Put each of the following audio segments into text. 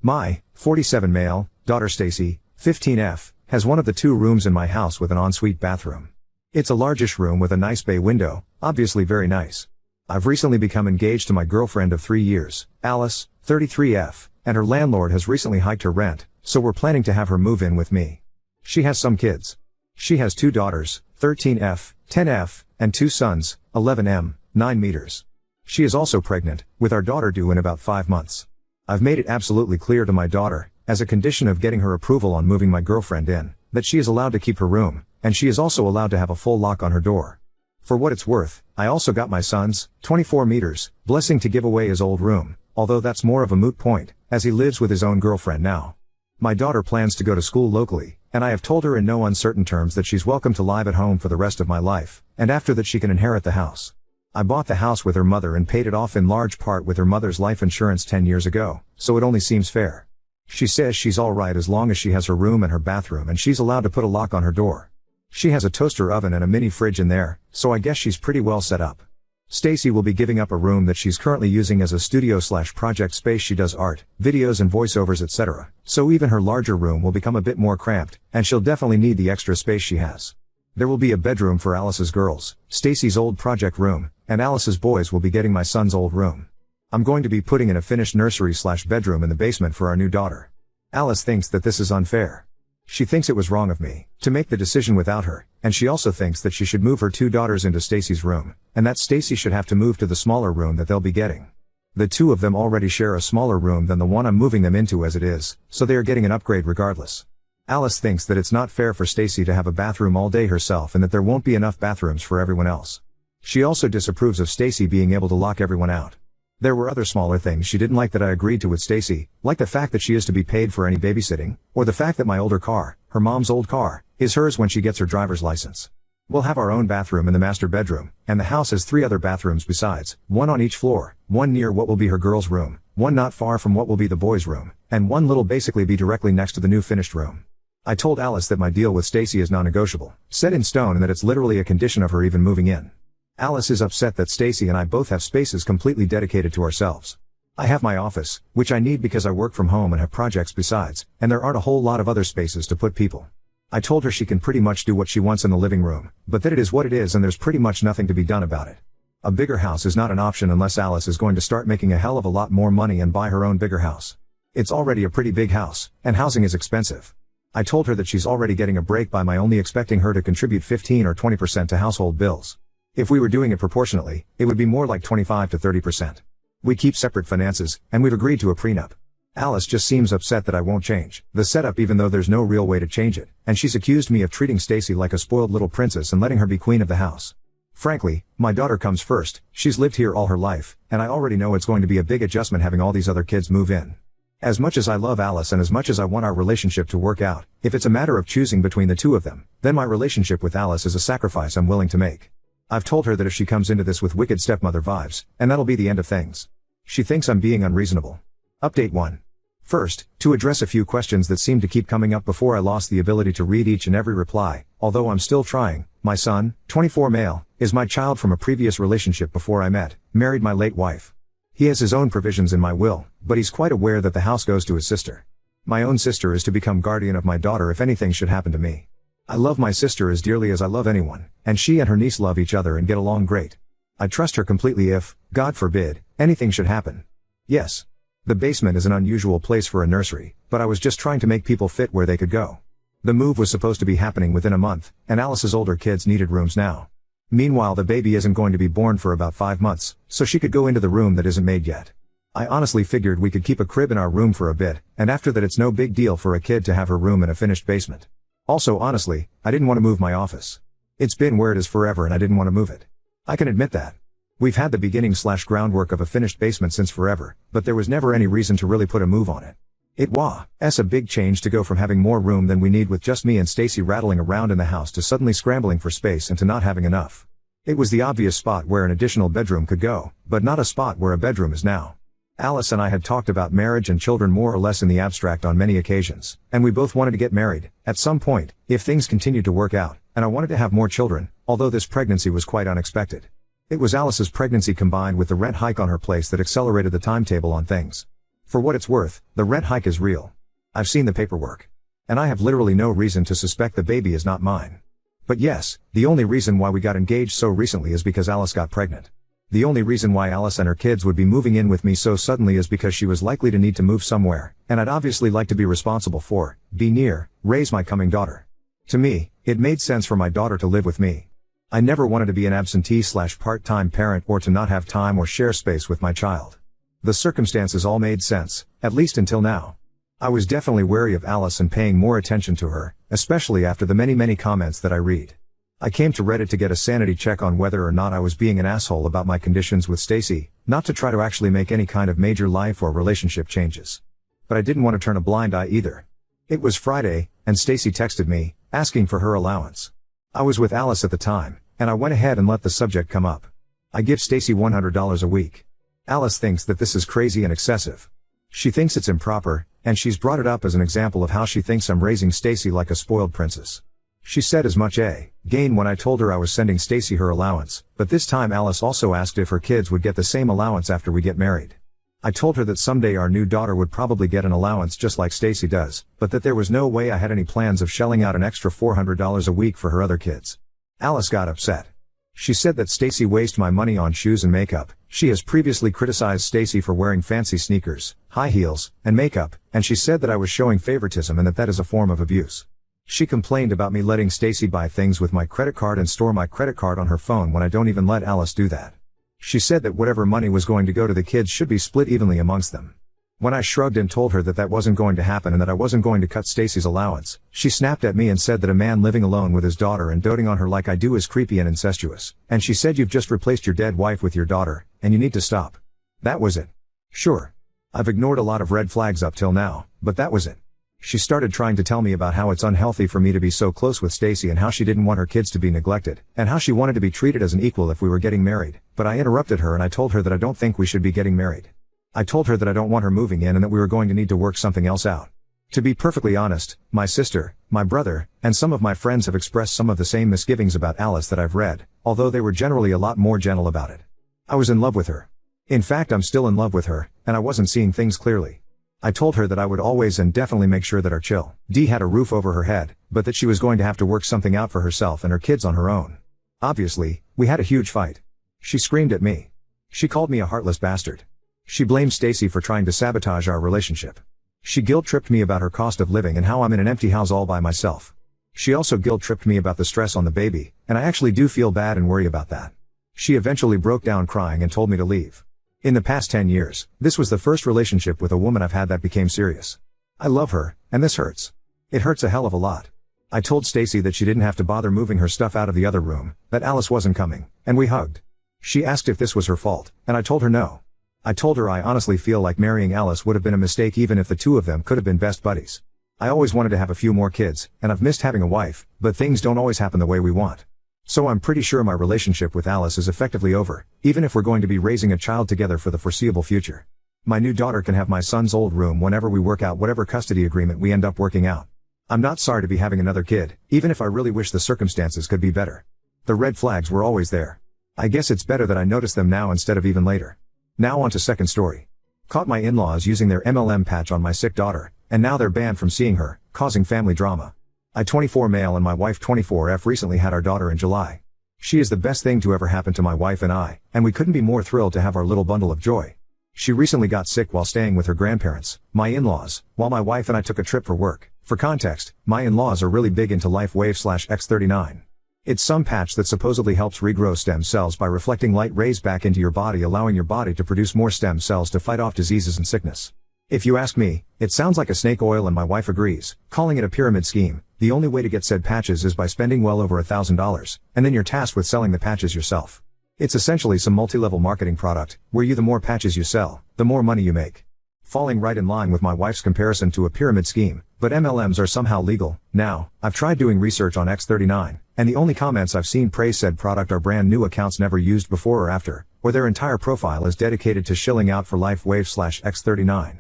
My 47 male daughter Stacy, 15F, has one of the 2 rooms in my house with an ensuite bathroom. It's a largish room with a nice bay window, obviously very nice. I've recently become engaged to my girlfriend of 3 years, Alice, 33F, and her landlord has recently hiked her rent, so we're planning to have her move in with me. She has some kids. She has 2 daughters, 13F, 10F, and 2 sons, 11M, 9 meters. She is also pregnant, with our daughter due in about 5 months. I've made it absolutely clear to my daughter, as a condition of getting her approval on moving my girlfriend in, that she is allowed to keep her room, and she is also allowed to have a full lock on her door. For what it's worth, I also got my son's, 24 meters, blessing to give away his old room, although that's more of a moot point, as he lives with his own girlfriend now. My daughter plans to go to school locally, and I have told her in no uncertain terms that she's welcome to live at home for the rest of my life, and after that she can inherit the house. I bought the house with her mother and paid it off in large part with her mother's life insurance 10 years ago, so it only seems fair. She says she's alright as long as she has her room and her bathroom and she's allowed to put a lock on her door. She has a toaster oven and a mini fridge in there, so I guess she's pretty well set up. Stacy will be giving up a room that she's currently using as a studio/project space. She does art, videos and voiceovers etc., so even her larger room will become a bit more cramped, and she'll definitely need the extra space she has. There will be a bedroom for Alice's girls, Stacy's old project room, and Alice's boys will be getting my son's old room. I'm going to be putting in a finished nursery/bedroom in the basement for our new daughter. Alice thinks that this is unfair. She thinks it was wrong of me to make the decision without her, and she also thinks that she should move her 2 daughters into Stacy's room, and that Stacy should have to move to the smaller room that they'll be getting. The 2 of them already share a smaller room than the one I'm moving them into as it is, so they are getting an upgrade regardless. Alice thinks that it's not fair for Stacy to have a bathroom all day herself and that there won't be enough bathrooms for everyone else. She also disapproves of Stacy being able to lock everyone out. There were other smaller things she didn't like that I agreed to with Stacy, like the fact that she is to be paid for any babysitting, or the fact that my older car, her mom's old car, is hers when she gets her driver's license. We'll have our own bathroom in the master bedroom, and the house has 3 other bathrooms besides, 1 on each floor, 1 near what will be her girls' room, 1 not far from what will be the boys' room, and 1 little basically be directly next to the new finished room. I told Alice that my deal with Stacy is non-negotiable, set in stone, and that it's literally a condition of her even moving in. Alice is upset that Stacy and I both have spaces completely dedicated to ourselves. I have my office, which I need because I work from home and have projects besides, and there aren't a whole lot of other spaces to put people. I told her she can pretty much do what she wants in the living room, but that it is what it is and there's pretty much nothing to be done about it. A bigger house is not an option unless Alice is going to start making a hell of a lot more money and buy her own bigger house. It's already a pretty big house, and housing is expensive. I told her that she's already getting a break by my only expecting her to contribute 15 or 20% to household bills. If we were doing it proportionally, it would be more like 25 to 30%. We keep separate finances, and we've agreed to a prenup. Alice just seems upset that I won't change the setup even though there's no real way to change it, and she's accused me of treating Stacy like a spoiled little princess and letting her be queen of the house. Frankly, my daughter comes first. She's lived here all her life, and I already know it's going to be a big adjustment having all these other kids move in. As much as I love Alice and as much as I want our relationship to work out, if it's a matter of choosing between the 2 of them, then my relationship with Alice is a sacrifice I'm willing to make. I've told her that if she comes into this with wicked stepmother vibes, and that'll be the end of things. She thinks I'm being unreasonable. Update 1. First, to address a few questions that seemed to keep coming up before I lost the ability to read each and every reply, although I'm still trying. My son, 24 male, is my child from a previous relationship before I married my late wife. He has his own provisions in my will, but he's quite aware that the house goes to his sister. My own sister is to become guardian of my daughter if anything should happen to me. I love my sister as dearly as I love anyone, and she and her niece love each other and get along great. I trust her completely if, God forbid, anything should happen. Yes. The basement is an unusual place for a nursery, but I was just trying to make people fit where they could go. The move was supposed to be happening within a month, and Alice's older kids needed rooms now. Meanwhile, the baby isn't going to be born for about 5 months, so she could go into the room that isn't made yet. I honestly figured we could keep a crib in our room for a bit, and after that it's no big deal for a kid to have her room in a finished basement. Also honestly, I didn't want to move my office. It's been where it is forever and I didn't want to move it. I can admit that. We've had the beginning/groundwork of a finished basement since forever, but there was never any reason to really put a move on it. It was a big change to go from having more room than we need with just me and Stacy rattling around in the house to suddenly scrambling for space and to not having enough. It was the obvious spot where an additional bedroom could go, but not a spot where a bedroom is now. Alice and I had talked about marriage and children more or less in the abstract on many occasions, and we both wanted to get married, at some point, if things continued to work out, and I wanted to have more children, although this pregnancy was quite unexpected. It was Alice's pregnancy combined with the rent hike on her place that accelerated the timetable on things. For what it's worth, the rent hike is real. I've seen the paperwork. And I have literally no reason to suspect the baby is not mine. But yes, the only reason why we got engaged so recently is because Alice got pregnant. The only reason why Alice and her kids would be moving in with me so suddenly is because she was likely to need to move somewhere, and I'd obviously like to be responsible for, be near, raise my coming daughter. To me, it made sense for my daughter to live with me. I never wanted to be an absentee/part-time parent or to not have time or share space with my child. The circumstances all made sense, at least until now. I was definitely wary of Alice and paying more attention to her, especially after the many comments that I read. I came to Reddit to get a sanity check on whether or not I was being an asshole about my conditions with Stacy, not to try to actually make any kind of major life or relationship changes. But I didn't want to turn a blind eye either. It was Friday, and Stacy texted me, asking for her allowance. I was with Alice at the time, and I went ahead and let the subject come up. I give Stacy $100 a week. Alice thinks that this is crazy and excessive. She thinks it's improper, and she's brought it up as an example of how she thinks I'm raising Stacy like a spoiled princess. She said as much again when I told her I was sending Stacy her allowance, but this time Alice also asked if her kids would get the same allowance after we get married. I told her that someday our new daughter would probably get an allowance just like Stacy does, but that there was no way I had any plans of shelling out an extra $400 a week for her other kids. Alice got upset. She said that Stacy wastes my money on shoes and makeup. She has previously criticized Stacy for wearing fancy sneakers, high heels, and makeup, and she said that I was showing favoritism and that is a form of abuse. She complained about me letting Stacy buy things with my credit card and store my credit card on her phone when I don't even let Alice do that. She said that whatever money was going to go to the kids should be split evenly amongst them. When I shrugged and told her that that wasn't going to happen and that I wasn't going to cut Stacy's allowance, she snapped at me and said that a man living alone with his daughter and doting on her like I do is creepy and incestuous, and she said you've just replaced your dead wife with your daughter, and you need to stop. That was it. Sure. I've ignored a lot of red flags up till now, but that was it. She started trying to tell me about how it's unhealthy for me to be so close with Stacy and how she didn't want her kids to be neglected, and how she wanted to be treated as an equal if we were getting married, but I interrupted her and I told her that I don't think we should be getting married. I told her that I don't want her moving in and that we were going to need to work something else out. To be perfectly honest, my sister, my brother, and some of my friends have expressed some of the same misgivings about Alice that I've read, although they were generally a lot more gentle about it. I was in love with her. In fact, I'm still in love with her, and I wasn't seeing things clearly. I told her that I would always and definitely make sure that our child had a roof over her head, but that she was going to have to work something out for herself and her kids on her own. Obviously, we had a huge fight. She screamed at me. She called me a heartless bastard. She blamed Stacy for trying to sabotage our relationship. She guilt-tripped me about her cost of living and how I'm in an empty house all by myself. She also guilt-tripped me about the stress on the baby, and I actually do feel bad and worry about that. She eventually broke down crying and told me to leave. In the past 10 years, this was the first relationship with a woman I've had that became serious. I love her, and this hurts. It hurts a hell of a lot. I told Stacy that she didn't have to bother moving her stuff out of the other room, that Alice wasn't coming, and we hugged. She asked if this was her fault, and I told her no. I told her I honestly feel like marrying Alice would have been a mistake even if the two of them could have been best buddies. I always wanted to have a few more kids, and I've missed having a wife, but things don't always happen the way we want. So I'm pretty sure my relationship with Alice is effectively over, even if we're going to be raising a child together for the foreseeable future. My new daughter can have my son's old room whenever we work out whatever custody agreement we end up working out. I'm not sorry to be having another kid, even if I really wish the circumstances could be better. The red flags were always there. I guess it's better that I notice them now instead of even later. Now on to second story. Caught my in-laws using their MLM patch on my sick daughter, and now they're banned from seeing her, causing family drama. I 24 male and my wife 24F recently had our daughter in July. She is the best thing to ever happen to my wife and I, and we couldn't be more thrilled to have our little bundle of joy. She recently got sick while staying with her grandparents, my in-laws, while my wife and I took a trip for work. For context, my in-laws are really big into LifeWave/X39. It's some patch that supposedly helps regrow stem cells by reflecting light rays back into your body, allowing your body to produce more stem cells to fight off diseases and sickness. If you ask me, it sounds like a snake oil and my wife agrees, calling it a pyramid scheme. The only way to get said patches is by spending well over $1,000, and then you're tasked with selling the patches yourself. It's essentially some multi-level marketing product, where the more patches you sell, the more money you make. Falling right in line with my wife's comparison to a pyramid scheme, but MLMs are somehow legal. Now, I've tried doing research on X39, and the only comments I've seen praise said product are brand new accounts never used before or after, or their entire profile is dedicated to shilling out for LifeWave/X39.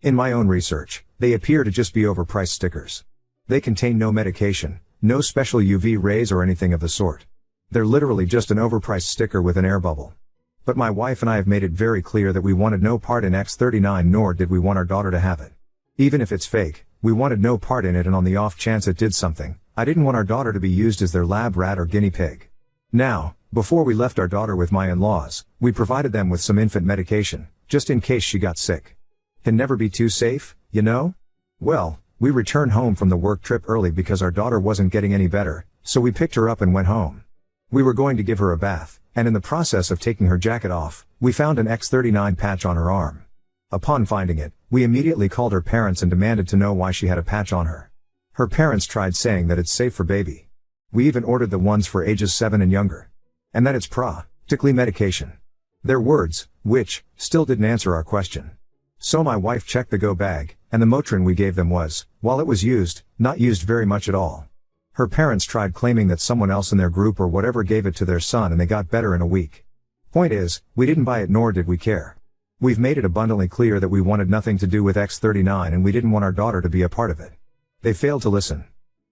In my own research, they appear to just be overpriced stickers. They contain no medication, no special UV rays or anything of the sort. They're literally just an overpriced sticker with an air bubble. But my wife and I have made it very clear that we wanted no part in X39, nor did we want our daughter to have it. Even if it's fake, we wanted no part in it, and on the off chance it did something, I didn't want our daughter to be used as their lab rat or guinea pig. Now, before we left our daughter with my in-laws, we provided them with some infant medication, just in case she got sick. Can never be too safe, you know? Well, we returned home from the work trip early because our daughter wasn't getting any better, so we picked her up and went home. We were going to give her a bath, and in the process of taking her jacket off, we found an X39 patch on her arm. Upon finding it, we immediately called her parents and demanded to know why she had a patch on her. Her parents tried saying that it's safe for baby. We even ordered the ones for ages 7 and younger. And that it's practically medication. Their words, which still didn't answer our question. So my wife checked the go bag, and the Motrin we gave them was, while it was used, not used very much at all. Her parents tried claiming that someone else in their group or whatever gave it to their son and they got better in a week. Point is, we didn't buy it nor did we care. We've made it abundantly clear that we wanted nothing to do with X39 and we didn't want our daughter to be a part of it. They failed to listen.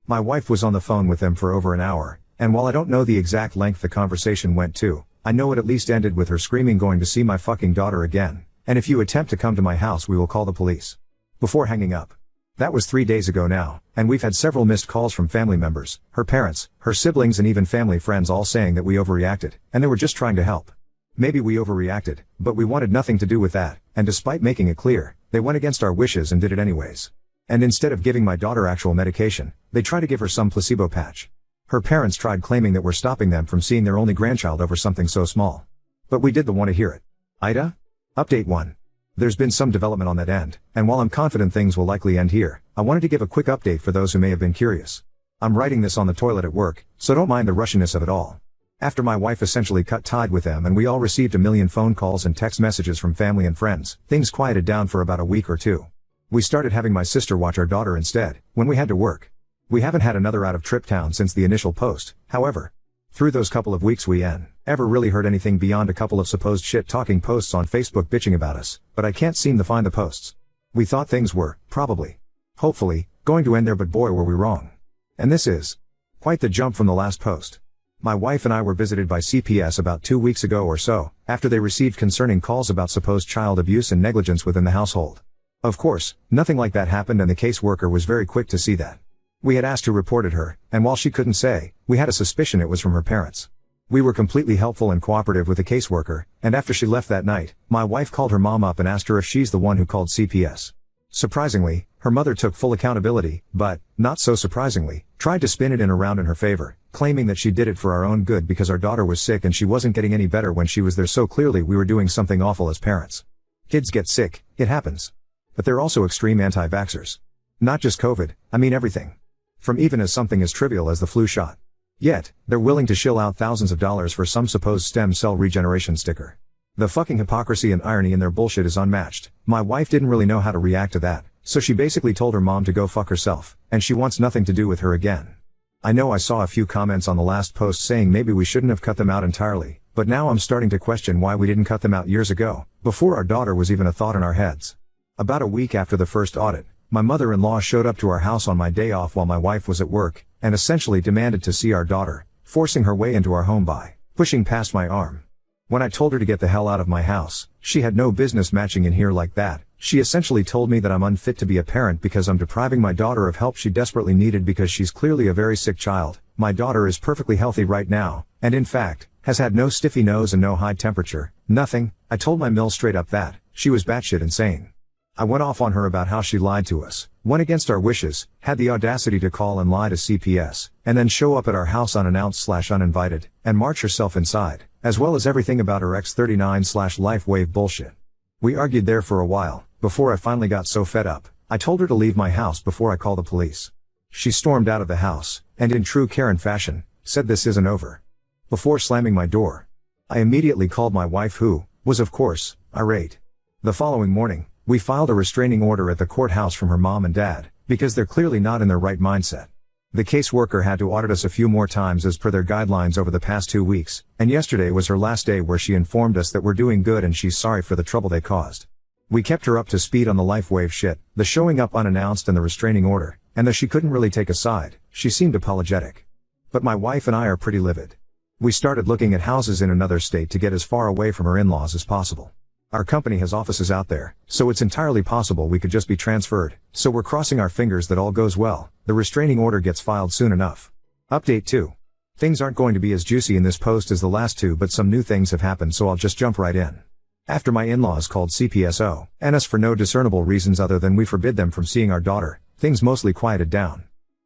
My wife was on the phone with them for over an hour, and while I don't know the exact length the conversation went to, I know it at least ended with her screaming, "Going to see my fucking daughter again, and if you attempt to come to my house we will call the police," before hanging up. That was 3 days ago now, and we've had several missed calls from family members, her parents, her siblings and even family friends all saying that we overreacted, and they were just trying to help. Maybe we overreacted, but we wanted nothing to do with that, and despite making it clear, they went against our wishes and did it anyways. And instead of giving my daughter actual medication, they tried to give her some placebo patch. Her parents tried claiming that we're stopping them from seeing their only grandchild over something so small. But we didn't want to hear it. Ida? Update 1. There's been some development on that end, and while I'm confident things will likely end here, I wanted to give a quick update for those who may have been curious. I'm writing this on the toilet at work, so don't mind the rushiness of it all. After my wife essentially cut tied with them and we all received a million phone calls and text messages from family and friends, things quieted down for about a week or two. We started having my sister watch our daughter instead, when we had to work. We haven't had another out-of-trip town since the initial post, however. Through those couple of weeks we never really heard anything beyond a couple of supposed shit-talking posts on Facebook bitching about us, but I can't seem to find the posts. We thought things were, probably, hopefully, going to end there, but boy were we wrong. And this is quite the jump from the last post. My wife and I were visited by CPS about 2 weeks ago or so, after they received concerning calls about supposed child abuse and negligence within the household. Of course, nothing like that happened and the caseworker was very quick to see that. We had asked who reported her, and while she couldn't say, we had a suspicion it was from her parents. We were completely helpful and cooperative with the caseworker, and after she left that night, my wife called her mom up and asked her if she's the one who called CPS. Surprisingly, her mother took full accountability, but, not so surprisingly, tried to spin it around in her favor, claiming that she did it for our own good because our daughter was sick and she wasn't getting any better when she was there, so clearly we were doing something awful as parents. Kids get sick, it happens. But they're also extreme anti-vaxxers. Not just COVID, I mean everything. From even as something as trivial as the flu shot. Yet, they're willing to shill out thousands of dollars for some supposed stem cell regeneration sticker. The fucking hypocrisy and irony in their bullshit is unmatched. My wife didn't really know how to react to that, so she basically told her mom to go fuck herself, and she wants nothing to do with her again. I know I saw a few comments on the last post saying maybe we shouldn't have cut them out entirely, but now I'm starting to question why we didn't cut them out years ago, before our daughter was even a thought in our heads. About a week after the first audit, my mother-in-law showed up to our house on my day off while my wife was at work, and essentially demanded to see our daughter, forcing her way into our home by pushing past my arm. When I told her to get the hell out of my house, she had no business matching in here like that. She essentially told me that I'm unfit to be a parent because I'm depriving my daughter of help she desperately needed because she's clearly a very sick child. My daughter is perfectly healthy right now, and in fact, has had no stiffy nose and no high temperature, nothing. I told my mill straight up that she was batshit insane. I went off on her about how she lied to us, went against our wishes, had the audacity to call and lie to CPS, and then show up at our house unannounced/uninvited, and march herself inside, as well as everything about her X39/LifeWave bullshit. We argued there for a while, before I finally got so fed up, I told her to leave my house before I call the police. She stormed out of the house, and in true Karen fashion, said this isn't over. Before slamming my door, I immediately called my wife, who was of course, irate. The following morning, we filed a restraining order at the courthouse from her mom and dad, because they're clearly not in their right mindset. The caseworker had to audit us a few more times as per their guidelines over the past 2 weeks, and yesterday was her last day where she informed us that we're doing good and she's sorry for the trouble they caused. We kept her up to speed on the LifeWave shit, the showing up unannounced and the restraining order, and though she couldn't really take a side, she seemed apologetic. But my wife and I are pretty livid. We started looking at houses in another state to get as far away from her in-laws as possible. Our company has offices out there, so it's entirely possible we could just be transferred, so we're crossing our fingers that all goes well. The restraining order gets filed soon enough. Update 2. Things aren't going to be as juicy in this post as the last two, but some new things have happened, so I'll just jump right in. After my in-laws called CPSO and us for no discernible reasons other than we forbid them from seeing our daughter, things mostly quieted down.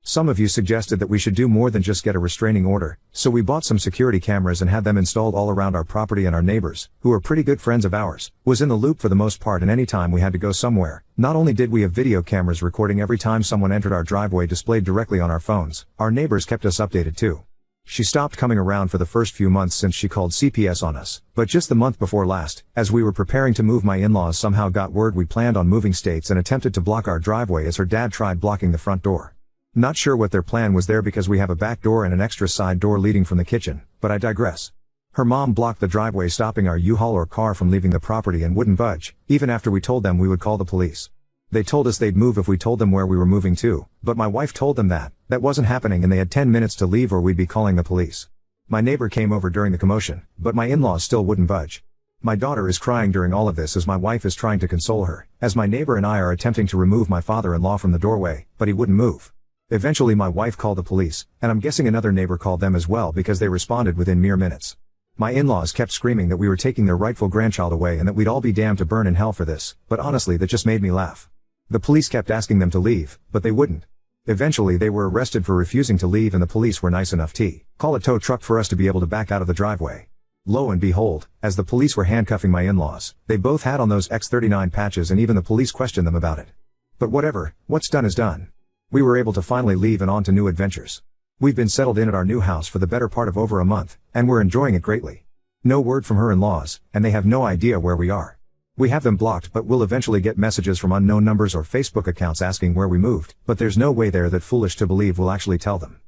Some of you suggested that we should do more than just get a restraining order, so we bought some security cameras and had them installed all around our property, and our neighbors, who are pretty good friends of ours, was in the loop for the most part, and any time we had to go somewhere, not only did we have video cameras recording every time someone entered our driveway displayed directly on our phones, our neighbors kept us updated too. She stopped coming around for the first few months since she called CPS on us, but just the month before last, as we were preparing to move, my in-laws somehow got word we planned on moving states and attempted to block our driveway as her dad tried blocking the front door. Not sure what their plan was there because we have a back door and an extra side door leading from the kitchen, but I digress. Her mom blocked the driveway, stopping our U-Haul or car from leaving the property, and wouldn't budge, even after we told them we would call the police. They told us they'd move if we told them where we were moving to, but my wife told them that wasn't happening and they had 10 minutes to leave or we'd be calling the police. My neighbor came over during the commotion, but my in-laws still wouldn't budge. My daughter is crying during all of this as my wife is trying to console her, as my neighbor and I are attempting to remove my father-in-law from the doorway, but he wouldn't move. Eventually my wife called the police, and I'm guessing another neighbor called them as well because they responded within mere minutes. My in-laws kept screaming that we were taking their rightful grandchild away and that we'd all be damned to burn in hell for this, but honestly that just made me laugh. The police kept asking them to leave, but they wouldn't. Eventually they were arrested for refusing to leave, and the police were nice enough to call a tow truck for us to be able to back out of the driveway. Lo and behold, as the police were handcuffing my in-laws, they both had on those X39 patches, and even the police questioned them about it. But whatever, what's done is done. We were able to finally leave and on to new adventures. We've been settled in at our new house for the better part of over a month, and we're enjoying it greatly. No word from her in-laws, and they have no idea where we are. We have them blocked, but we'll eventually get messages from unknown numbers or Facebook accounts asking where we moved, but there's no way they're that foolish to believe we'll actually tell them.